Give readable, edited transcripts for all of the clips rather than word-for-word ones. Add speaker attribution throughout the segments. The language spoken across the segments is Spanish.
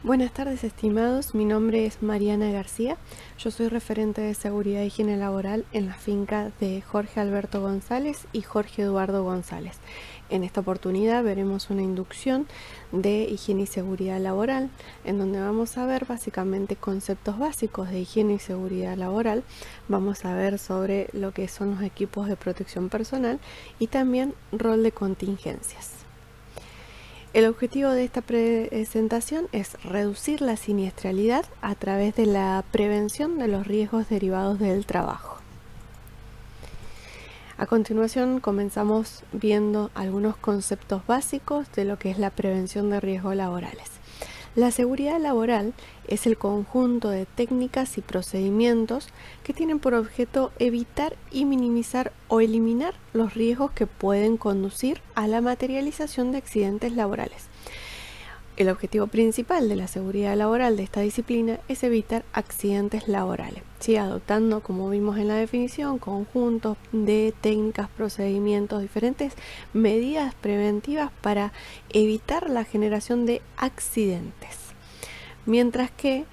Speaker 1: Buenas tardes, estimados. Mi nombre es Mariana García. Yo soy referente de seguridad e higiene laboral en la finca de Jorge Alberto González y Jorge Eduardo González. En esta oportunidad veremos una inducción de higiene y seguridad laboral, en donde vamos a ver básicamente conceptos básicos de higiene y seguridad laboral. Vamos a ver sobre lo que son los equipos de protección personal y también rol de contingencias. El objetivo de esta presentación es reducir la siniestralidad a través de la prevención de los riesgos derivados del trabajo. A continuación comenzamos viendo algunos conceptos básicos de lo que es la prevención de riesgos laborales. La seguridad laboral es el conjunto de técnicas y procedimientos que tienen por objeto evitar y minimizar o eliminar los riesgos que pueden conducir a la materialización de accidentes laborales. El objetivo principal de la seguridad laboral de esta disciplina es evitar accidentes laborales, ¿sí? Adoptando, como vimos en la definición, conjuntos de técnicas, procedimientos, diferentes medidas preventivas para evitar la generación de accidentes. Mientras que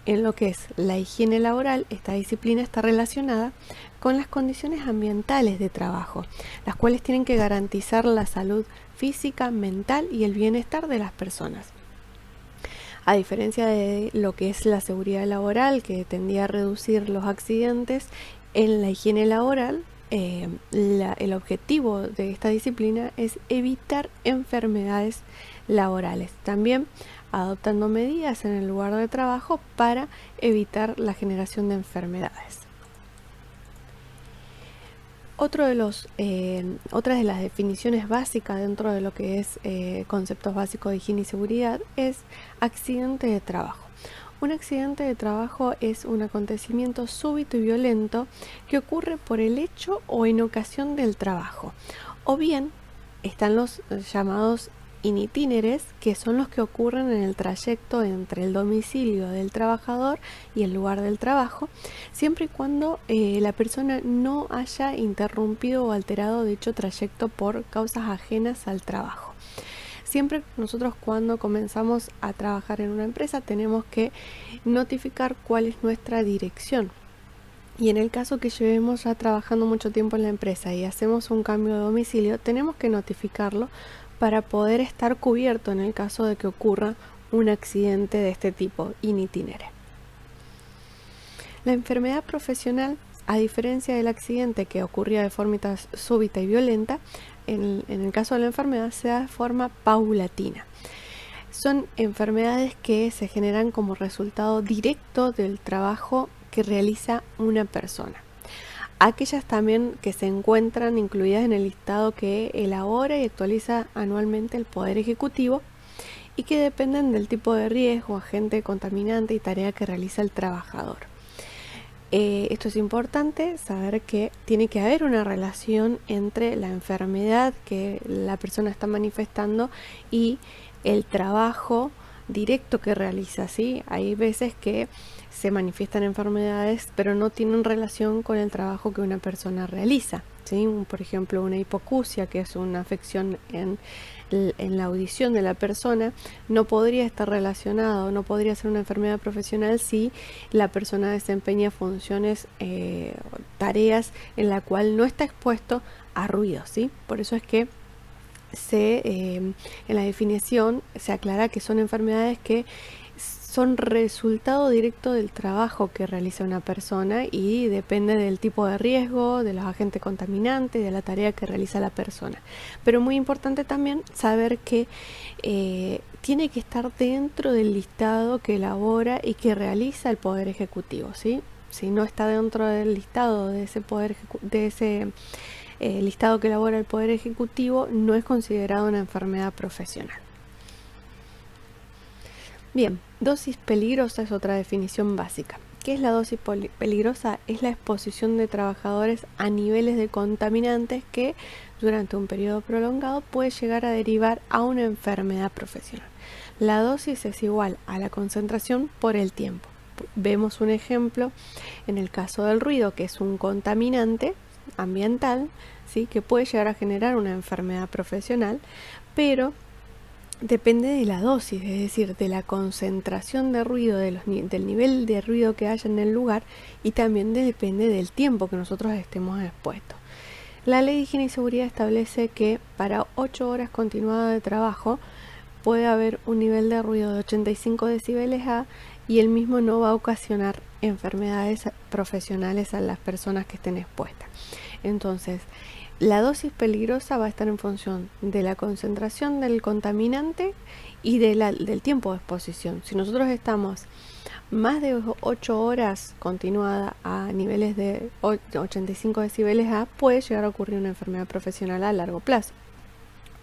Speaker 1: en lo que es la higiene laboral, esta disciplina está relacionada con las condiciones ambientales de trabajo, las cuales tienen que garantizar la salud física, mental y el bienestar de las personas. A diferencia de lo que es la seguridad laboral, que tendía a reducir los accidentes, en la higiene laboral el objetivo de esta disciplina es evitar enfermedades laborales. También adoptando medidas en el lugar de trabajo para evitar la generación de enfermedades. Otra de las definiciones básicas dentro de lo que es conceptos básicos de higiene y seguridad es accidente de trabajo. Un accidente de trabajo es un acontecimiento súbito y violento que ocurre por el hecho o en ocasión del trabajo. O bien están los llamados in itinere, que son los que ocurren en el trayecto entre el domicilio del trabajador y el lugar del trabajo, siempre y cuando la persona no haya interrumpido o alterado dicho trayecto por causas ajenas al trabajo. Siempre nosotros cuando comenzamos a trabajar en una empresa tenemos que notificar cuál es nuestra dirección. Y en el caso que llevemos ya trabajando mucho tiempo en la empresa y hacemos un cambio de domicilio, tenemos que notificarlo para poder estar cubierto en el caso de que ocurra un accidente de este tipo in itinere. La enfermedad profesional, a diferencia del accidente que ocurría de forma súbita y violenta, en el caso de la enfermedad se da de forma paulatina. Son enfermedades que se generan como resultado directo del trabajo que realiza una persona. Aquellas también que se encuentran incluidas en el listado que elabora y actualiza anualmente el Poder Ejecutivo y que dependen del tipo de riesgo, agente contaminante y tarea que realiza el trabajador. Esto es importante, saber que tiene que haber una relación entre la enfermedad que la persona está manifestando y el trabajo directo que realiza, ¿sí? Hay veces que se manifiestan enfermedades pero no tienen relación con el trabajo que una persona realiza, ¿sí? Por ejemplo, una hipoacusia, que es una afección en la audición de la persona, no podría estar relacionado, no podría ser una enfermedad profesional si la persona desempeña funciones, tareas en la cual no está expuesto a ruido, ¿sí? Por eso es que en la definición se aclara que son enfermedades que son resultado directo del trabajo que realiza una persona y depende del tipo de riesgo, de los agentes contaminantes, de la tarea que realiza la persona. Pero muy importante también saber que tiene que estar dentro del listado que elabora y que realiza el Poder Ejecutivo, ¿sí? Si no está dentro del listado de ese listado que elabora el Poder Ejecutivo, no es considerado una enfermedad profesional. Bien, dosis peligrosa es otra definición básica. ¿Qué es la dosis peligrosa? Es la exposición de trabajadores a niveles de contaminantes que durante un periodo prolongado puede llegar a derivar a una enfermedad profesional. La dosis es igual a la concentración por el tiempo. Vemos un ejemplo en el caso del ruido, que es un contaminante ambiental, ¿sí? Que puede llegar a generar una enfermedad profesional, pero depende de la dosis, es decir, de la concentración de ruido, del nivel de ruido que haya en el lugar, y también depende del tiempo que nosotros estemos expuestos. La Ley de Higiene y Seguridad establece que para 8 horas continuadas de trabajo puede haber un nivel de ruido de 85 decibeles A, y el mismo no va a ocasionar enfermedades profesionales a las personas que estén expuestas. Entonces, la dosis peligrosa va a estar en función de la concentración del contaminante y del tiempo de exposición. Si nosotros estamos más de 8 horas continuada a niveles de 85 decibeles A, puede llegar a ocurrir una enfermedad profesional a largo plazo.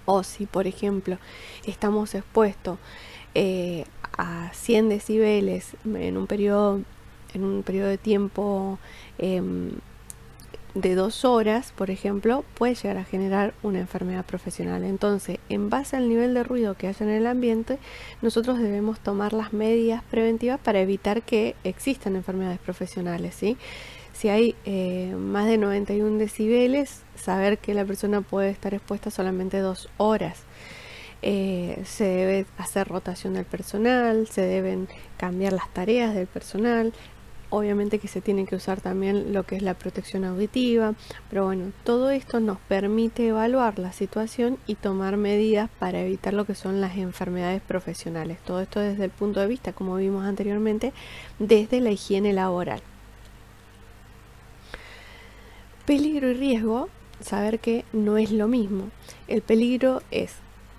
Speaker 1: O si, por ejemplo, estamos expuestos a 100 decibeles en un periodo de tiempo de 2 horas, por ejemplo, puede llegar a generar una enfermedad profesional. Entonces, en base al nivel de ruido que haya en el ambiente, nosotros debemos tomar las medidas preventivas para evitar que existan enfermedades profesionales, ¿sí? Si hay más de 91 decibeles, saber que la persona puede estar expuesta solamente 2 horas. Se debe hacer rotación del personal, se deben cambiar las tareas del personal. Obviamente que se tiene que usar también lo que es la protección auditiva, pero bueno, todo esto nos permite evaluar la situación y tomar medidas para evitar lo que son las enfermedades profesionales. Todo esto desde el punto de vista, como vimos anteriormente, desde la higiene laboral. Peligro y riesgo, saber que no es lo mismo. El peligro es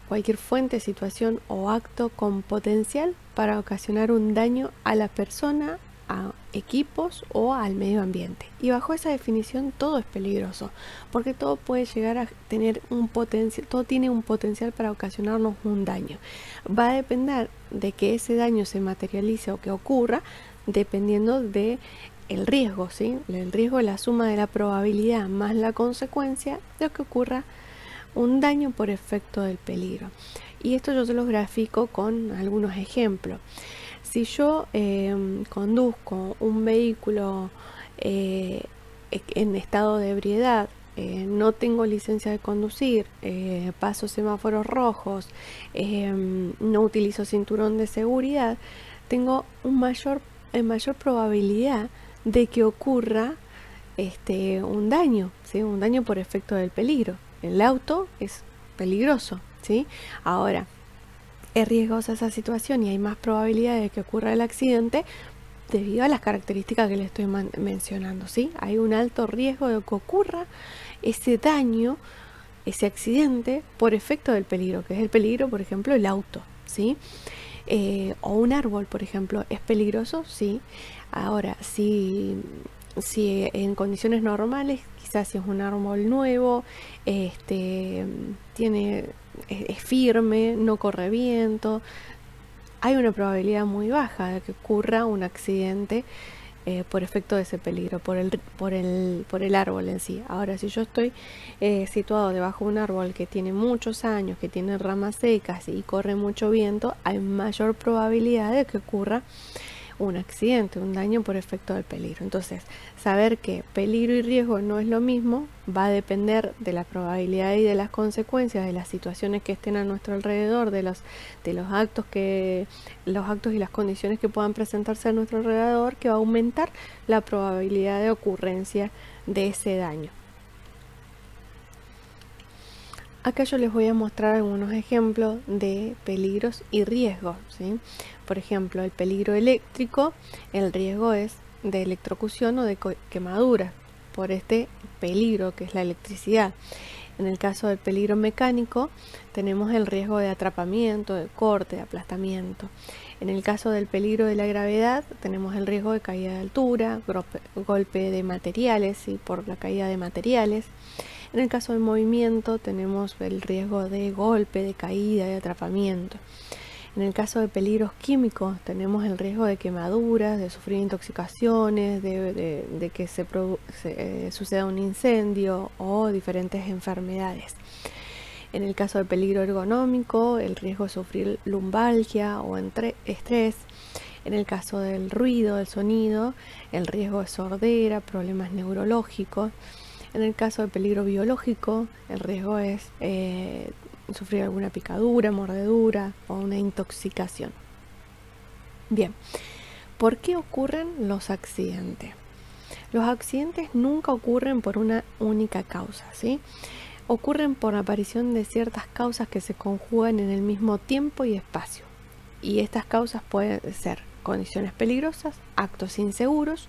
Speaker 1: cualquier fuente, situación o acto con potencial para ocasionar un daño a la persona, a equipos o al medio ambiente. Y bajo esa definición todo es peligroso, porque todo puede llegar a tener un potencial, todo tiene un potencial para ocasionarnos un daño. Va a depender de que ese daño se materialice o que ocurra, dependiendo de el riesgo, ¿sí? El riesgo es la suma de la probabilidad más la consecuencia de que ocurra un daño por efecto del peligro. Y esto yo se los grafico con algunos ejemplos. Si yo conduzco un vehículo en estado de ebriedad, no tengo licencia de conducir, paso semáforos rojos, no utilizo cinturón de seguridad, tengo mayor probabilidad de que ocurra un daño, ¿sí? Un daño por efecto del peligro. El auto es peligroso, ¿sí? Ahora, es riesgosa esa situación y hay más probabilidad de que ocurra el accidente debido a las características que le estoy mencionando, ¿sí? Hay un alto riesgo de que ocurra ese daño, ese accidente por efecto del peligro, que es el peligro, por ejemplo, el auto, ¿sí? O un árbol, por ejemplo, ¿es peligroso? Sí. Ahora, si en condiciones normales, quizás si es un árbol nuevo, es firme, no corre viento, hay una probabilidad muy baja de que ocurra un accidente por efecto de ese peligro, por el árbol en sí. Ahora, si yo estoy situado debajo de un árbol que tiene muchos años, que tiene ramas secas y corre mucho viento, hay mayor probabilidad de que ocurra un accidente, un daño por efecto del peligro. Entonces, saber que peligro y riesgo no es lo mismo va a depender de la probabilidad y de las consecuencias de las situaciones que estén a nuestro alrededor, de los actos y las condiciones que puedan presentarse a nuestro alrededor, que va a aumentar la probabilidad de ocurrencia de ese daño. Acá yo les voy a mostrar algunos ejemplos de peligros y riesgos, ¿sí? Por ejemplo, el peligro eléctrico, el riesgo es de electrocución o de quemadura por este peligro que es la electricidad. En el caso del peligro mecánico, tenemos el riesgo de atrapamiento, de corte, de aplastamiento. En el caso del peligro de la gravedad, tenemos el riesgo de caída de altura, golpe de materiales y por la caída de materiales. En el caso del movimiento tenemos el riesgo de golpe, de caída, de atrapamiento. En el caso de peligros químicos tenemos el riesgo de quemaduras, de sufrir intoxicaciones, de que suceda un incendio o diferentes enfermedades. En el caso del peligro ergonómico, el riesgo de sufrir lumbalgia o estrés. En el caso del ruido, del sonido, el riesgo de sordera, problemas neurológicos. En el caso del peligro biológico, el riesgo es sufrir alguna picadura, mordedura o una intoxicación. Bien, ¿por qué ocurren los accidentes? Los accidentes nunca ocurren por una única causa, ¿sí? Ocurren por la aparición de ciertas causas que se conjugan en el mismo tiempo y espacio. Y estas causas pueden ser condiciones peligrosas, actos inseguros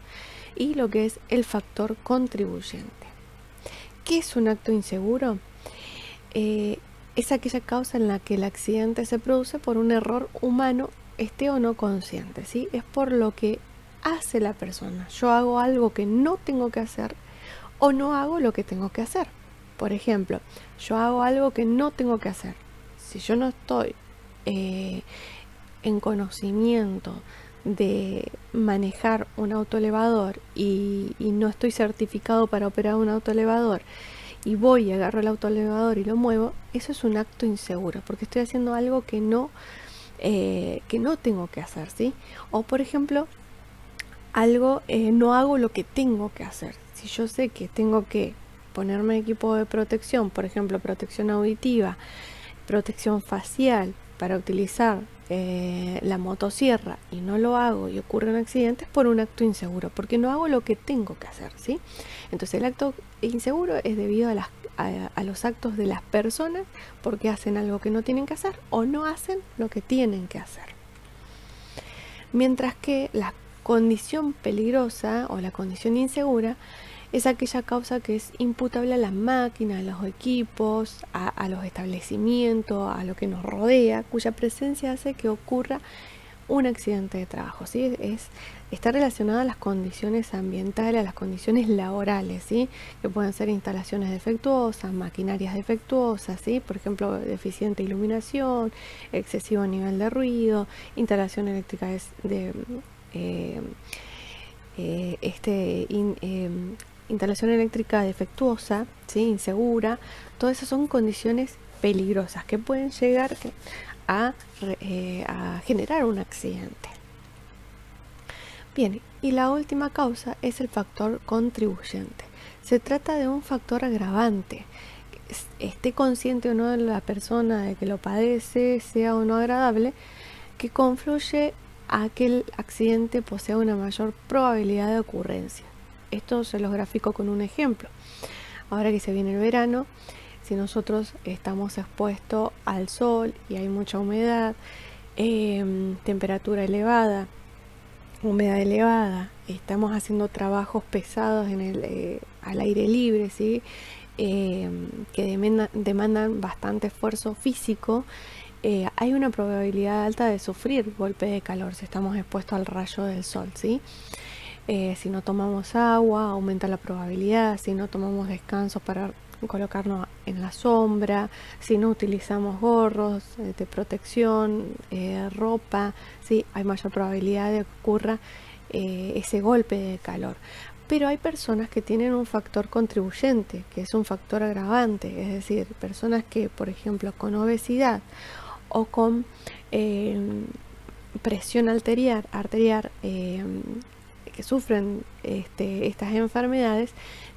Speaker 1: y lo que es el factor contribuyente. ¿Qué es un acto inseguro? Es aquella causa en la que el accidente se produce por un error humano, esté o no consciente, ¿sí? Es por lo que hace la persona. Yo hago algo que no tengo que hacer o no hago lo que tengo que hacer. Por ejemplo, yo hago algo que no tengo que hacer. Si yo no estoy en conocimiento de manejar un autoelevador y no estoy certificado para operar un autoelevador y voy y agarro el autoelevador y lo muevo, eso es un acto inseguro porque estoy haciendo algo que no tengo que hacer, ¿sí? O por ejemplo, no hago lo que tengo que hacer. Si yo sé que tengo que ponerme equipo de protección, por ejemplo, protección auditiva, protección facial, para utilizar la motosierra y no lo hago y ocurren accidentes por un acto inseguro, porque no hago lo que tengo que hacer, ¿sí? Entonces el acto inseguro es debido a los actos de las personas porque hacen algo que no tienen que hacer o no hacen lo que tienen que hacer. Mientras que la condición peligrosa o la condición insegura es aquella causa que es imputable a las máquinas, a los equipos, a los establecimientos, a lo que nos rodea, cuya presencia hace que ocurra un accidente de trabajo, ¿sí? Está relacionada a las condiciones ambientales, a las condiciones laborales, ¿sí? Que pueden ser instalaciones defectuosas, maquinarias defectuosas, ¿sí? Por ejemplo, deficiente iluminación, excesivo nivel de ruido, instalación eléctrica instalación eléctrica defectuosa, ¿sí? Insegura. Todas esas son condiciones peligrosas que pueden llegar a generar un accidente. Bien, y la última causa es el factor contribuyente. Se trata de un factor agravante. Esté consciente o no de la persona de que lo padece, sea o no agradable, que confluye a que el accidente posea una mayor probabilidad de ocurrencia. Esto se los grafico con un ejemplo. Ahora que se viene el verano, si nosotros estamos expuestos al sol y hay mucha humedad, temperatura elevada, humedad elevada, estamos haciendo trabajos pesados al aire libre, ¿sí? Que demandan bastante esfuerzo físico, hay una probabilidad alta de sufrir golpe de calor si estamos expuestos al rayo del sol, ¿sí? Si no tomamos agua, aumenta la probabilidad. Si no tomamos descansos para colocarnos en la sombra, si no utilizamos gorros de protección, ropa, ¿sí? Hay mayor probabilidad de que ocurra ese golpe de calor. Pero hay personas que tienen un factor contribuyente, que es un factor agravante, es decir, personas que, por ejemplo, con obesidad o con presión arterial, que sufren estas enfermedades,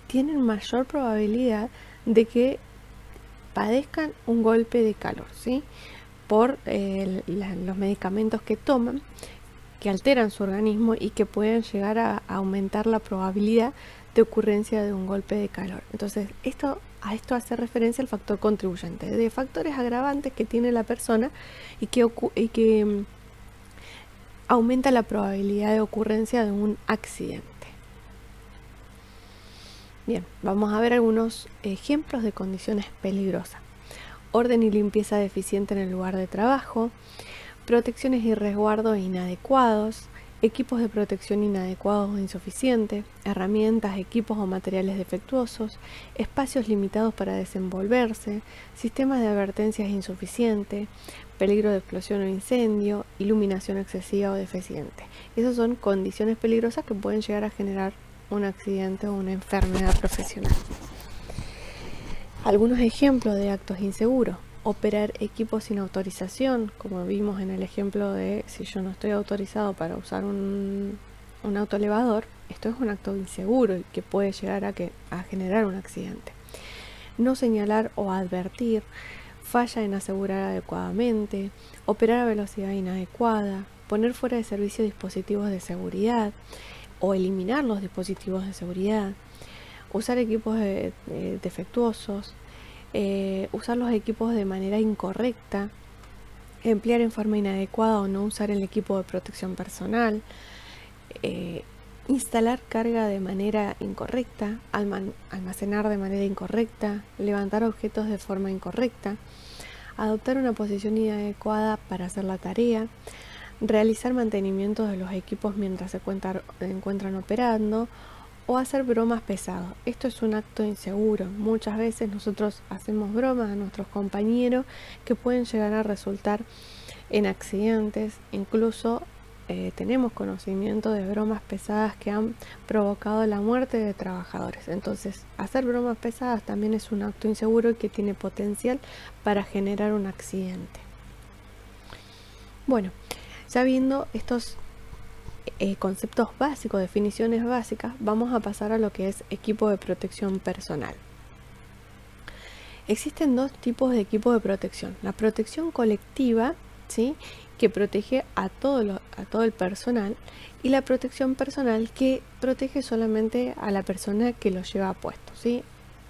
Speaker 1: tienen mayor probabilidad de que padezcan un golpe de calor, ¿sí? Por los medicamentos que toman, que alteran su organismo y que pueden llegar a aumentar la probabilidad de ocurrencia de un golpe de calor. Entonces, a esto hace referencia el factor contribuyente, de factores agravantes que tiene la persona y que aumenta la probabilidad de ocurrencia de un accidente. Bien, vamos a ver algunos ejemplos de condiciones peligrosas. Orden y limpieza deficiente en el lugar de trabajo, protecciones y resguardos inadecuados, equipos de protección inadecuados o insuficientes, herramientas, equipos o materiales defectuosos, espacios limitados para desenvolverse, sistemas de advertencias insuficientes, peligro de explosión o incendio, iluminación excesiva o deficiente. Esas son condiciones peligrosas que pueden llegar a generar un accidente o una enfermedad profesional. Algunos ejemplos de actos inseguros: operar equipos sin autorización, como vimos en el ejemplo de si yo no estoy autorizado para usar un autoelevador, esto es un acto inseguro y que puede llegar a generar un accidente. No señalar o advertir, falla en asegurar adecuadamente, operar a velocidad inadecuada, poner fuera de servicio dispositivos de seguridad o eliminar los dispositivos de seguridad, usar equipos defectuosos, usar los equipos de manera incorrecta, emplear en forma inadecuada o no usar el equipo de protección personal, instalar carga de manera incorrecta, almacenar de manera incorrecta, levantar objetos de forma incorrecta, adoptar una posición inadecuada para hacer la tarea, realizar mantenimiento de los equipos mientras se encuentran operando o hacer bromas pesadas. Esto es un acto inseguro. Muchas veces nosotros hacemos bromas a nuestros compañeros que pueden llegar a resultar en accidentes. Incluso tenemos conocimiento de bromas pesadas que han provocado la muerte de trabajadores. Entonces, hacer bromas pesadas también es un acto inseguro y que tiene potencial para generar un accidente. Bueno, ya viendo estos conceptos básicos, definiciones básicas, vamos a pasar a lo que es equipo de protección personal. Existen dos tipos de equipo de protección. La protección colectiva, ¿sí?, que protege a todo el personal, y la protección personal que protege solamente a la persona que lo lleva puesto, ¿sí?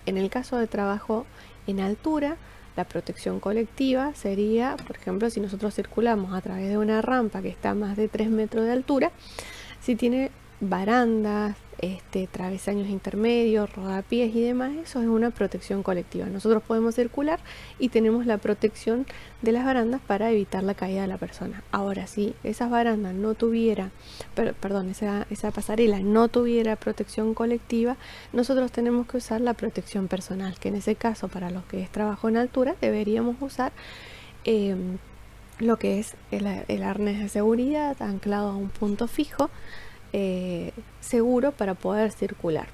Speaker 1: En el caso de trabajo en altura, la protección colectiva sería, por ejemplo, si nosotros circulamos a través de una rampa que está a más de 3 metros de altura, si tiene barandas, travesaños intermedios, rodapiés y demás, eso es una protección colectiva. Nosotros podemos circular y tenemos la protección de las barandas para evitar la caída de la persona. Ahora, si esas barandas no tuviera, esa pasarela no tuviera protección colectiva, nosotros tenemos que usar la protección personal, que en ese caso, para los que es trabajo en altura, deberíamos usar lo que es el arnés de seguridad anclado a un punto fijo, seguro para poder circular.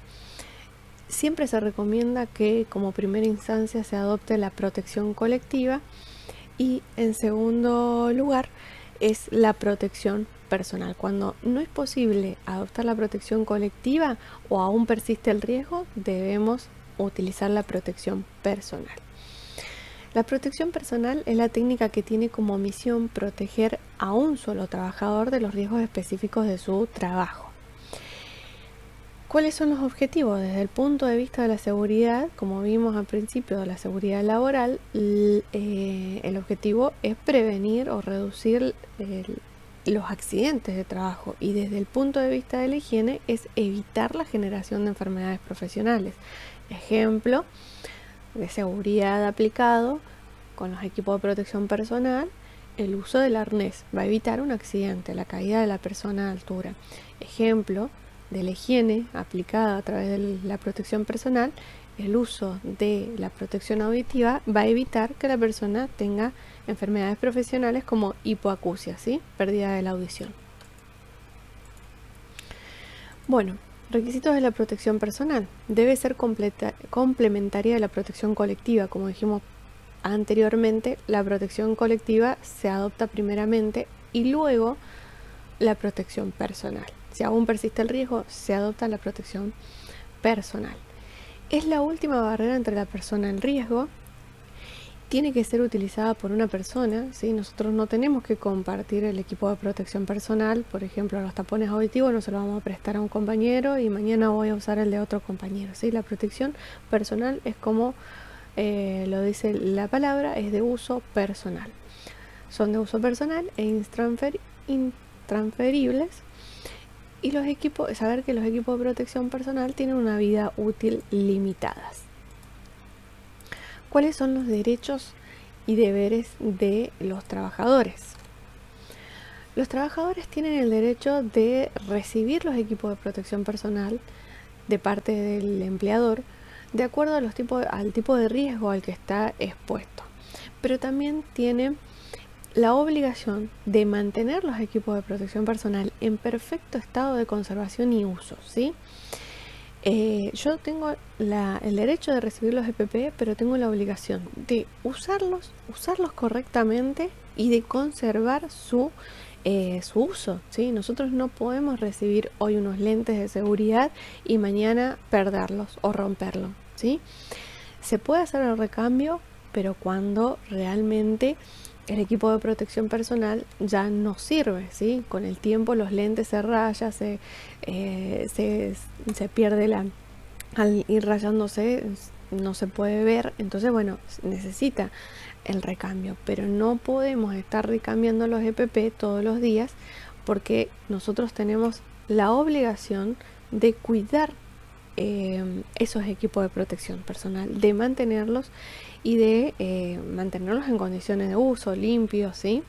Speaker 1: Siempre se recomienda que como primera instancia se adopte la protección colectiva y en segundo lugar es la protección personal. Cuando no es posible adoptar la protección colectiva o aún persiste el riesgo, debemos utilizar la protección personal. La protección personal es la técnica que tiene como misión proteger a un solo trabajador de los riesgos específicos de su trabajo. ¿Cuáles son los objetivos? Desde el punto de vista de la seguridad, como vimos al principio de la seguridad laboral, el objetivo es prevenir o reducir los accidentes de trabajo, y desde el punto de vista de la higiene es evitar la generación de enfermedades profesionales. Ejemplo de seguridad aplicado con los equipos de protección personal: el uso del arnés va a evitar un accidente, la caída de la persona a altura. Ejemplo de la higiene aplicada a través de la protección personal: el uso de la protección auditiva va a evitar que la persona tenga enfermedades profesionales como hipoacusia, ¿sí?, pérdida de la audición. Bueno, requisitos de la protección personal: debe ser complementaria de la protección colectiva. Como dijimos anteriormente, la protección colectiva se adopta primeramente y luego la protección personal. Si aún persiste el riesgo, se adopta la protección personal. Es la última barrera entre la persona en riesgo. Tiene que ser utilizada por una persona, ¿sí? Nosotros no tenemos que compartir el equipo de protección personal. Por ejemplo, los tapones auditivos no se los vamos a prestar a un compañero y mañana voy a usar el de otro compañero, ¿sí? La protección personal es como lo dice la palabra, es de uso personal. Son de uso personal e intransferibles. Y saber que los equipos de protección personal tienen una vida útil limitadas. ¿Cuáles son los derechos y deberes de los trabajadores? Los trabajadores tienen el derecho de recibir los equipos de protección personal de parte del empleador de acuerdo a al tipo de riesgo al que está expuesto. Pero también tiene la obligación de mantener los equipos de protección personal en perfecto estado de conservación y uso, ¿sí? Yo tengo el derecho de recibir los EPP, pero tengo la obligación de usarlos correctamente y de conservar su uso, ¿sí? Nosotros no podemos recibir hoy unos lentes de seguridad y mañana perderlos o romperlos, ¿sí? Se puede hacer el recambio pero cuando realmente el equipo de protección personal ya no sirve, ¿sí? Con el tiempo los lentes se rayan, se pierde al ir rayándose, no se puede ver, entonces bueno, necesita el recambio, pero no podemos estar recambiando los EPP todos los días porque nosotros tenemos la obligación de cuidar esos equipos de protección personal, de mantenerlos y de mantenerlos en condiciones de uso, limpios, ¿sí?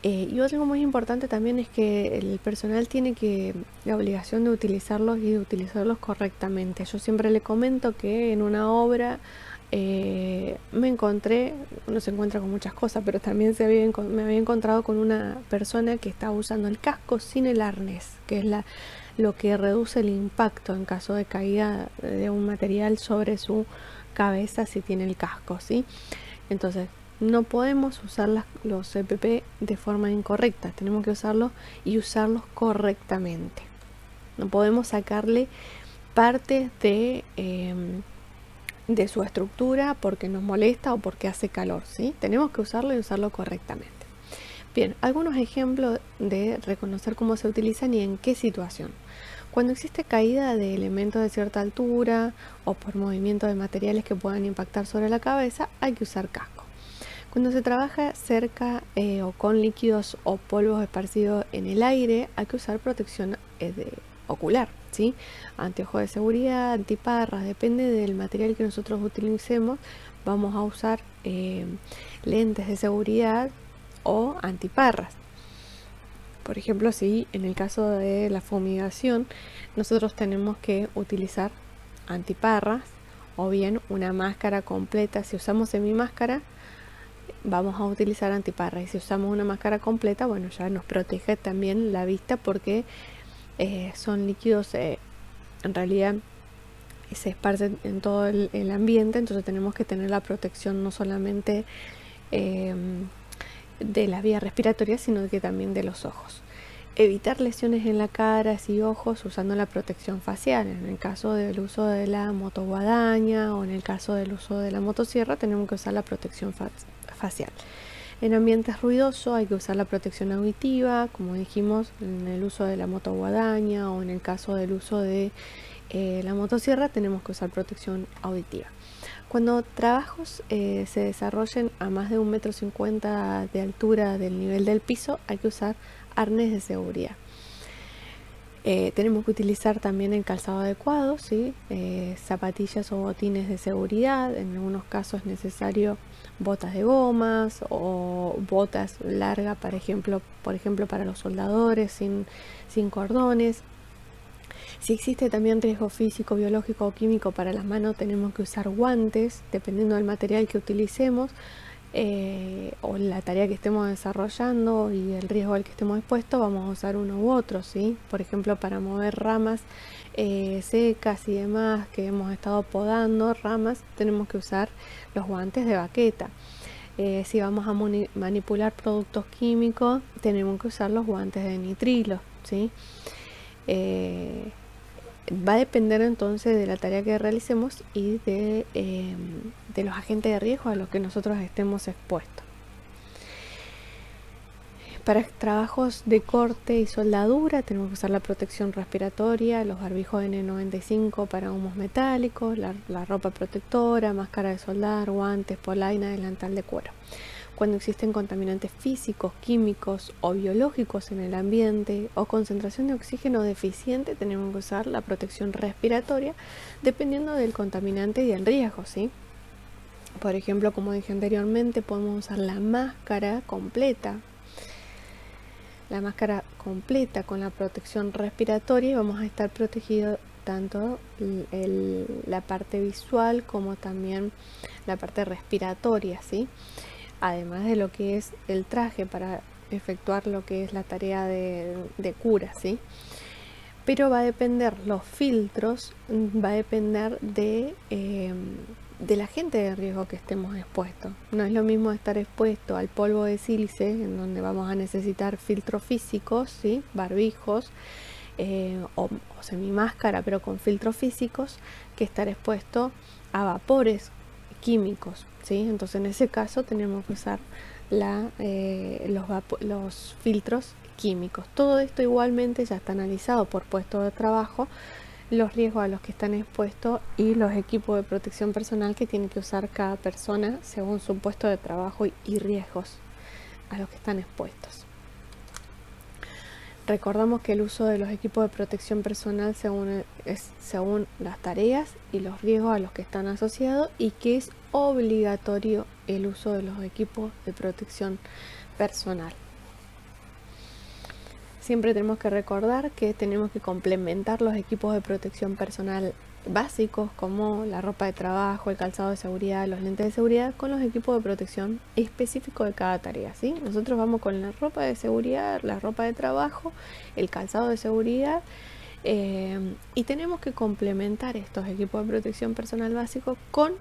Speaker 1: Y algo muy importante también es que el personal tiene la obligación de utilizarlos y de utilizarlos correctamente. Yo siempre le comento que en una obra me encontré, uno se encuentra con muchas cosas, pero también me había encontrado con una persona que estaba usando el casco sin el arnés, que es lo que reduce el impacto en caso de caída de un material sobre su cabeza si tiene el casco, ¿sí? Entonces, no podemos usar los EPP de forma incorrecta, tenemos que usarlos y usarlos correctamente. No podemos sacarle parte de su estructura porque nos molesta o porque hace calor, ¿sí? Tenemos que usarlo y usarlo correctamente. Bien, algunos ejemplos de reconocer cómo se utilizan y en qué situación. Cuando existe caída de elementos de cierta altura o por movimiento de materiales que puedan impactar sobre la cabeza, hay que usar casco. Cuando se trabaja cerca o con líquidos o polvos esparcidos en el aire, hay que usar protección ocular, ¿sí? Anteojos de seguridad, antiparras, depende del material que nosotros utilicemos, vamos a usar lentes de seguridad o antiparras. Por ejemplo, si en el caso de la fumigación nosotros tenemos que utilizar antiparras o bien una máscara completa. Si usamos semimáscara vamos a utilizar antiparras, y si usamos una máscara completa, bueno, ya nos protege también la vista porque son líquidos en realidad se esparcen en todo el ambiente, entonces tenemos que tener la protección no solamente de las vías respiratorias, sino que también de los ojos. Evitar lesiones en la cara y ojos usando la protección facial. En el caso del uso de la motoguadaña o en el caso del uso de la motosierra tenemos que usar la protección facial. En ambientes ruidosos hay que usar la protección auditiva, como dijimos, en el uso de la motoguadaña o en el caso del uso de la motosierra tenemos que usar protección auditiva. Cuando trabajos se desarrollen a más de 1,50 m de altura del nivel del piso, hay que usar arnés de seguridad. Tenemos que utilizar también el calzado adecuado, ¿sí? Zapatillas o botines de seguridad. En algunos casos es necesario botas de gomas o botas largas, por ejemplo para los soldadores sin cordones. Si existe también riesgo físico, biológico o químico para las manos, tenemos que usar guantes, dependiendo del material que utilicemos o la tarea que estemos desarrollando y el riesgo al que estemos expuestos, vamos a usar uno u otro, ¿sí? Por ejemplo, para mover ramas secas y demás que hemos estado podando ramas, tenemos que usar los guantes de baqueta. Si vamos a manipular productos químicos, tenemos que usar los guantes de nitrilo, ¿sí? Va a depender entonces de la tarea que realicemos y de los agentes de riesgo a los que nosotros estemos expuestos. Para trabajos de corte y soldadura tenemos que usar la protección respiratoria, los barbijos N95 para humos metálicos, la ropa protectora, máscara de soldar, guantes, polaina, delantal de cuero. Cuando existen contaminantes físicos, químicos o biológicos en el ambiente o concentración de oxígeno deficiente, tenemos que usar la protección respiratoria dependiendo del contaminante y del riesgo, ¿sí? Por ejemplo, como dije anteriormente, podemos usar la máscara completa con la protección respiratoria y vamos a estar protegidos tanto la parte visual como también la parte respiratoria, ¿sí? Además de lo que es el traje para efectuar lo que es la tarea de cura, ¿sí? Pero va a depender, los filtros, va a depender del agente de riesgo que estemos expuestos. No es lo mismo estar expuesto al polvo de sílice, en donde vamos a necesitar filtros físicos, ¿sí? Barbijos o semimáscara, pero con filtros físicos, que estar expuesto a vapores químicos, ¿sí? Entonces en ese caso tenemos que usar los filtros químicos. Todo esto igualmente ya está analizado por puesto de trabajo, los riesgos a los que están expuestos y los equipos de protección personal que tiene que usar cada persona según su puesto de trabajo y riesgos a los que están expuestos. Recordamos que el uso de los equipos de protección personal es según las tareas y los riesgos a los que están asociados, y que es obligatorio el uso de los equipos de protección personal. Siempre tenemos que recordar que tenemos que complementar los equipos de protección personal básicos, como la ropa de trabajo, el calzado de seguridad, los lentes de seguridad, con los equipos de protección específicos de cada tarea, ¿sí? Nosotros vamos con la ropa de seguridad, la ropa de trabajo, el calzado de seguridad, y tenemos que complementar estos equipos de protección personal básicos con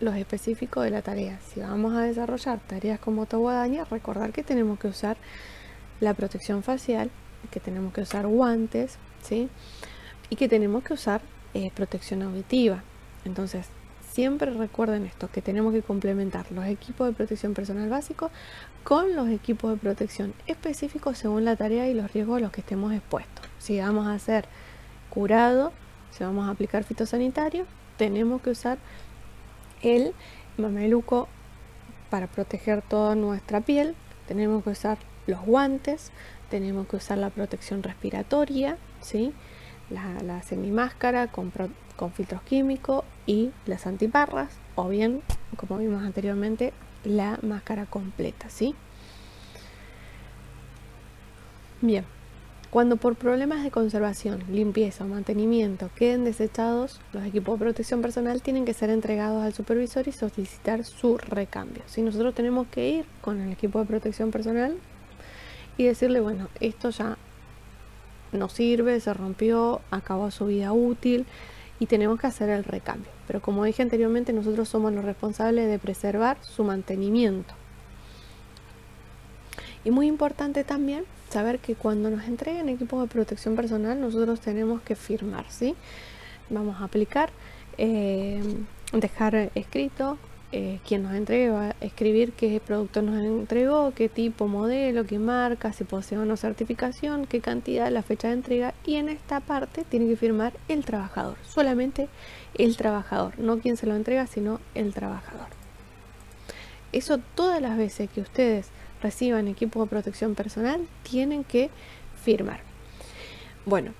Speaker 1: los específicos de la tarea. Si vamos a desarrollar tareas como tobogaña, recordar que tenemos que usar la protección facial, que tenemos que usar guantes, ¿sí? Y que tenemos que usar protección auditiva. Entonces, siempre recuerden esto, que tenemos que complementar los equipos de protección personal básicos con los equipos de protección específicos según la tarea y los riesgos a los que estemos expuestos. Si vamos a hacer curado, si vamos a aplicar fitosanitario, tenemos que usar el mameluco para proteger toda nuestra piel, tenemos que usar los guantes, tenemos que usar la protección respiratoria, ¿sí? La semimáscara con filtros químicos y las antiparras, o bien, como vimos anteriormente, la máscara completa, ¿sí? Bien, cuando por problemas de conservación, limpieza o mantenimiento queden desechados, los equipos de protección personal tienen que ser entregados al supervisor y solicitar su recambio. Si nosotros tenemos que ir con el equipo de protección personal y decirle, bueno, esto ya no sirve, se rompió, acabó su vida útil y tenemos que hacer el recambio. Pero como dije anteriormente, nosotros somos los responsables de preservar su mantenimiento. Y muy importante también saber que cuando nos entreguen equipos de protección personal, nosotros tenemos que firmar, ¿sí? Vamos a aplicar, dejar escrito, quien nos entregue va a escribir qué producto nos entregó, qué tipo, modelo, qué marca, si posee o no certificación, qué cantidad, la fecha de entrega, y en esta parte tiene que firmar el trabajador, solamente el trabajador, no quien se lo entrega, sino el trabajador. Eso todas las veces que ustedes reciban equipo de protección personal tienen que firmar. Bueno,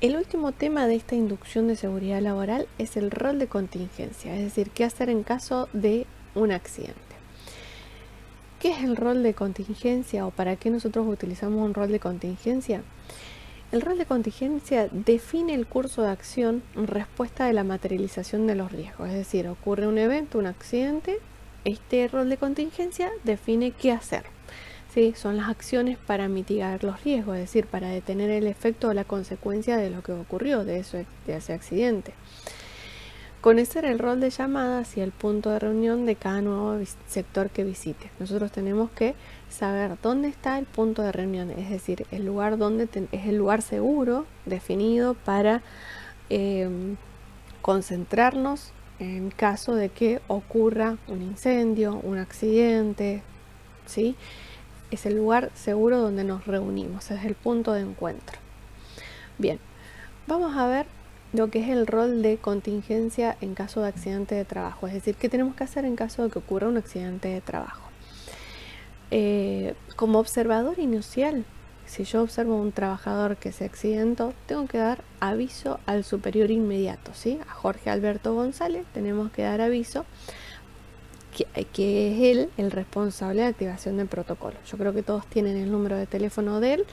Speaker 1: el último tema de esta inducción de seguridad laboral es el rol de contingencia, es decir, qué hacer en caso de un accidente. ¿Qué es el rol de contingencia o para qué nosotros utilizamos un rol de contingencia? El rol de contingencia define el curso de acción en respuesta de la materialización de los riesgos, es decir, ocurre un evento, un accidente, este rol de contingencia define qué hacer. ¿Sí? Son las acciones para mitigar los riesgos, es decir, para detener el efecto o la consecuencia de lo que ocurrió, de ese accidente. Conocer el rol de llamada hacia el punto de reunión de cada nuevo sector que visite. Nosotros tenemos que saber dónde está el punto de reunión, es decir, el lugar donde es el lugar seguro definido para concentrarnos en caso de que ocurra un incendio, un accidente, ¿sí? Es el lugar seguro donde nos reunimos, es el punto de encuentro. Bien, vamos a ver lo que es el rol de contingencia en caso de accidente de trabajo, es decir, qué tenemos que hacer en caso de que ocurra un accidente de trabajo. Como observador inicial, si yo observo a un trabajador que se accidentó, tengo que dar aviso al superior inmediato, ¿sí? A Jorge Alberto González tenemos que dar aviso, que es él el responsable de activación del protocolo. Yo creo que todos tienen el número de teléfono de él,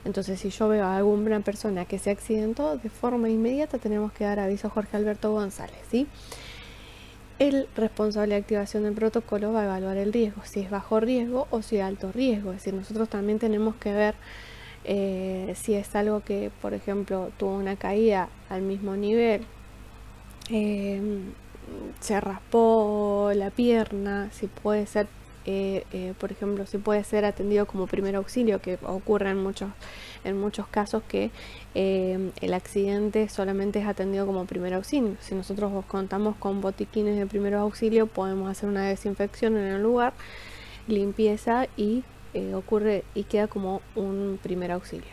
Speaker 1: entonces si yo veo a alguna persona que se accidentó, de forma inmediata tenemos que dar aviso a Jorge Alberto González, ¿sí? El responsable de activación del protocolo va a evaluar el riesgo, si es bajo riesgo o si es alto riesgo, es decir, nosotros también tenemos que ver si es algo que, por ejemplo, tuvo una caída al mismo nivel, se raspó la pierna, si puede ser por ejemplo, si puede ser atendido como primer auxilio, que ocurre en muchos casos que el accidente solamente es atendido como primer auxilio. Si nosotros contamos con botiquines de primer auxilio, podemos hacer una desinfección en el lugar, limpieza y ocurre y queda como un primer auxilio.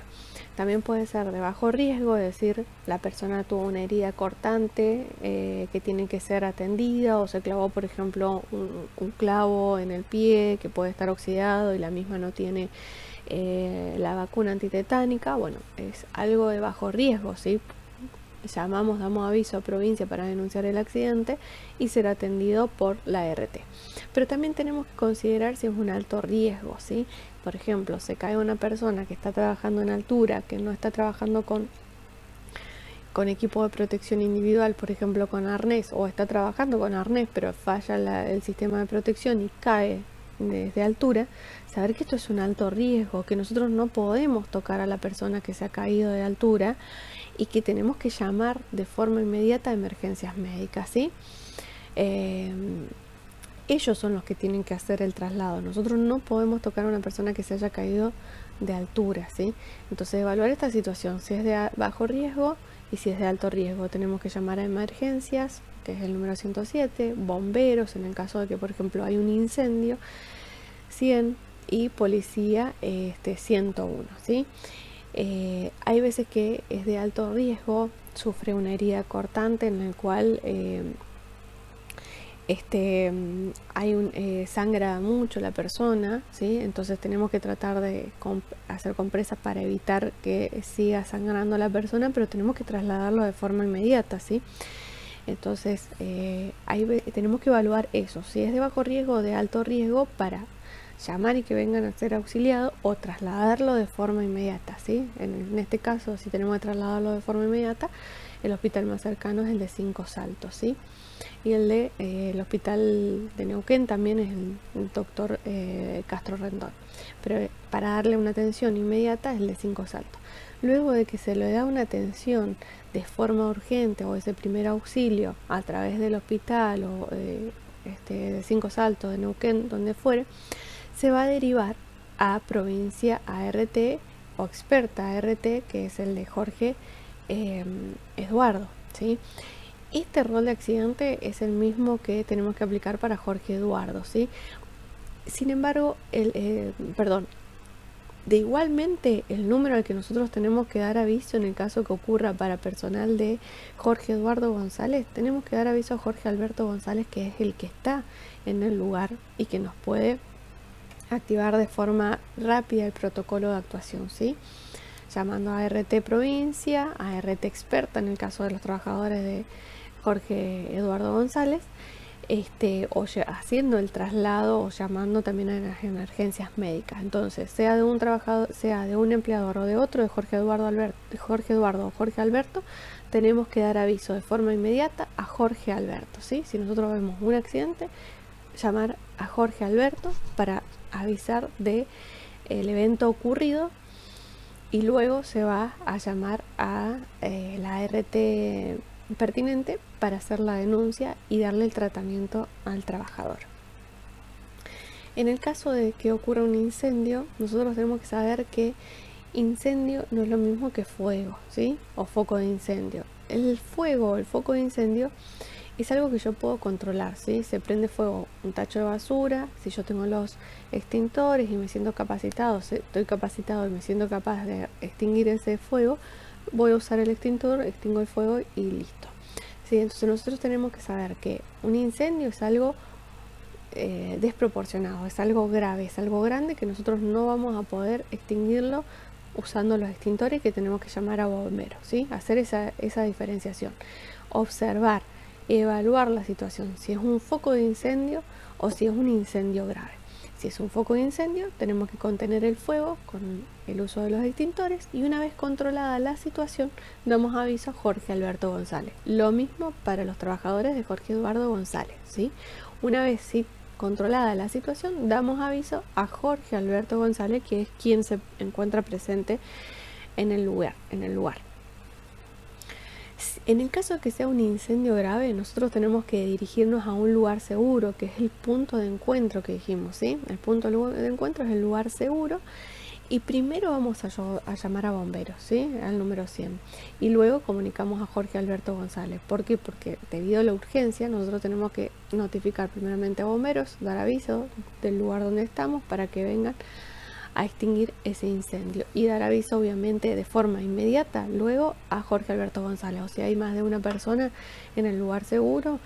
Speaker 1: También puede ser de bajo riesgo, es decir, la persona tuvo una herida cortante que tiene que ser atendida, o se clavó, por ejemplo, un clavo en el pie que puede estar oxidado y la misma no tiene la vacuna antitetánica. Bueno, es algo de bajo riesgo, ¿sí? Damos aviso a provincia para denunciar el accidente y ser atendido por la RT. Pero también tenemos que considerar si es un alto riesgo, ¿sí? Por ejemplo, se cae una persona que está trabajando en altura, que no está trabajando con equipo de protección individual, por ejemplo con arnés, o está trabajando con arnés pero falla el sistema de protección y cae desde altura, saber que esto es un alto riesgo, que nosotros no podemos tocar a la persona que se ha caído de altura y que tenemos que llamar de forma inmediata a emergencias médicas, ¿sí? Ellos son los que tienen que hacer el traslado. Nosotros no podemos tocar a una persona que se haya caído de altura, ¿sí? Entonces, evaluar esta situación, si es de bajo riesgo y si es de alto riesgo. Tenemos que llamar a emergencias, que es el número 107, bomberos, en el caso de que, por ejemplo, hay un incendio, 100, y policía 101, ¿sí? Hay veces que es de alto riesgo, sufre una herida cortante en la cual sangra mucho la persona, ¿sí? Entonces tenemos que tratar de hacer compresas para evitar que siga sangrando la persona, pero tenemos que trasladarlo de forma inmediata, ¿sí? Entonces tenemos que evaluar eso, si es de bajo riesgo o de alto riesgo, para llamar y que vengan a ser auxiliados o trasladarlo de forma inmediata, ¿sí? En este caso, si tenemos que trasladarlo de forma inmediata, el hospital más cercano es el de Cinco Saltos, ¿sí? Y el hospital de Neuquén también es el doctor Castro Rendón, pero para darle una atención inmediata es el de Cinco Saltos. Luego de que se le da una atención de forma urgente o ese primer auxilio a través del hospital o de Cinco Saltos, de Neuquén, donde fuere, se va a derivar a provincia ART o experta ART, que es el de Jorge Eduardo, ¿sí? Este rol de accidente es el mismo que tenemos que aplicar para Jorge Eduardo, ¿sí? Sin embargo, de igualmente el número al que nosotros tenemos que dar aviso en el caso que ocurra para personal de Jorge Eduardo González, tenemos que dar aviso a Jorge Alberto González, que es el que está en el lugar y que nos puede activar de forma rápida el protocolo de actuación, ¿sí? Llamando a RT provincia, a RT experta en el caso de los trabajadores de Jorge Eduardo González, o haciendo el traslado o llamando también a las emergencias médicas. Entonces, sea de un trabajador, sea de un empleador o de otro, de Jorge Eduardo o Jorge Alberto, tenemos que dar aviso de forma inmediata a Jorge Alberto, ¿sí? Si nosotros vemos un accidente, llamar a Jorge Alberto para avisar de el evento ocurrido, y luego se va a llamar a la RT pertinente para hacer la denuncia y darle el tratamiento al trabajador. En el caso de que ocurra un incendio, nosotros tenemos que saber que incendio no es lo mismo que fuego, ¿sí? O foco de incendio. El fuego, el foco de incendio, es algo que yo puedo controlar, ¿sí? Se prende fuego un tacho de basura, si yo tengo los extintores y me siento capacitado, estoy capacitado y me siento capaz de extinguir ese fuego, voy a usar el extintor, extingo el fuego y listo, ¿sí? Entonces nosotros tenemos que saber que un incendio es algo desproporcionado, es algo grave, es algo grande, que nosotros no vamos a poder extinguirlo usando los extintores, que tenemos que llamar a bomberos, ¿sí? Hacer esa diferenciación, observar, evaluar la situación, si es un foco de incendio o si es un incendio grave. Si es un foco de incendio, tenemos que contener el fuego con el uso de los extintores, y una vez controlada la situación, damos aviso a Jorge Alberto González. Lo mismo para los trabajadores de Jorge Eduardo González, ¿sí? Una vez controlada la situación, damos aviso a Jorge Alberto González, que es quien se encuentra presente en el lugar. En el caso de que sea un incendio grave, nosotros tenemos que dirigirnos a un lugar seguro, que es el punto de encuentro que dijimos, ¿sí? El punto de encuentro es el lugar seguro. Y primero vamos a llamar a bomberos, ¿sí? Al número 100. Y luego comunicamos a Jorge Alberto González. ¿Por qué? Porque debido a la urgencia, nosotros tenemos que notificar primeramente a bomberos, dar aviso del lugar donde estamos para que vengan a extinguir ese incendio. Y dar aviso, obviamente, de forma inmediata, luego a Jorge Alberto González. O sea, hay más de una persona en el lugar seguro,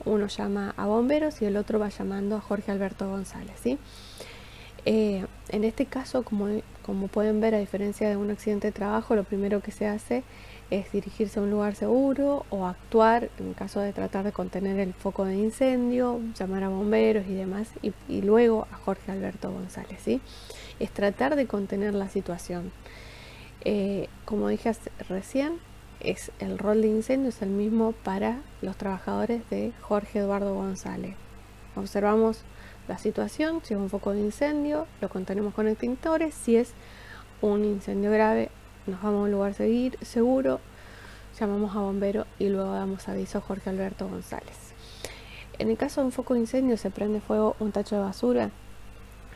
Speaker 1: uno llama a bomberos y el otro va llamando a Jorge Alberto González, ¿sí? En este caso, como pueden ver, a diferencia de un accidente de trabajo, lo primero que se hace es dirigirse a un lugar seguro o actuar en caso de tratar de contener el foco de incendio, llamar a bomberos y demás, y luego a Jorge Alberto González, ¿sí? Es tratar de contener la situación. Como dije recién, el rol de incendio es el mismo para los trabajadores de Jorge Eduardo González. Observamos la situación, si es un foco de incendio, lo contenemos con extintores. Si es un incendio grave, nos vamos a un lugar seguro, llamamos a bombero y luego damos aviso a Jorge Alberto González. En el caso de un foco de incendio, se prende fuego un tacho de basura,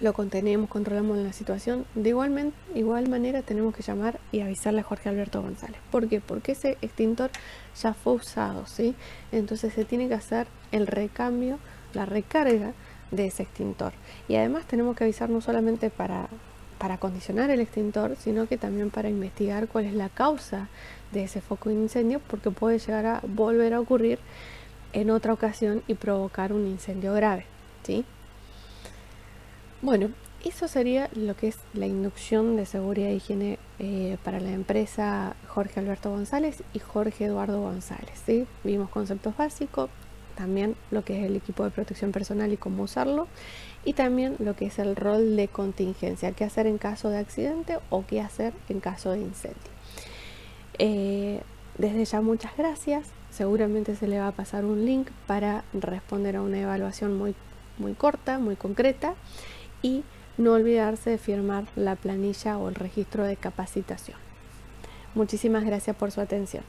Speaker 1: lo contenemos, controlamos la situación. De igual manera tenemos que llamar y avisarle a Jorge Alberto González. ¿Por qué? Porque ese extintor ya fue usado, ¿sí? Entonces se tiene que hacer el recambio, la recarga de ese extintor. Y además tenemos que avisar no solamente para acondicionar el extintor, sino que también para investigar cuál es la causa de ese foco de incendio, porque puede llegar a volver a ocurrir en otra ocasión y provocar un incendio grave, ¿sí? Bueno, eso sería lo que es la inducción de seguridad e higiene para la empresa Jorge Alberto González y Jorge Eduardo González, ¿sí? Vimos conceptos básicos, también lo que es el equipo de protección personal y cómo usarlo, y también lo que es el rol de contingencia, qué hacer en caso de accidente o qué hacer en caso de incendio. Desde ya muchas gracias, seguramente se le va a pasar un link para responder a una evaluación muy corta, muy concreta, y no olvidarse de firmar la planilla o el registro de capacitación. Muchísimas gracias por su atención.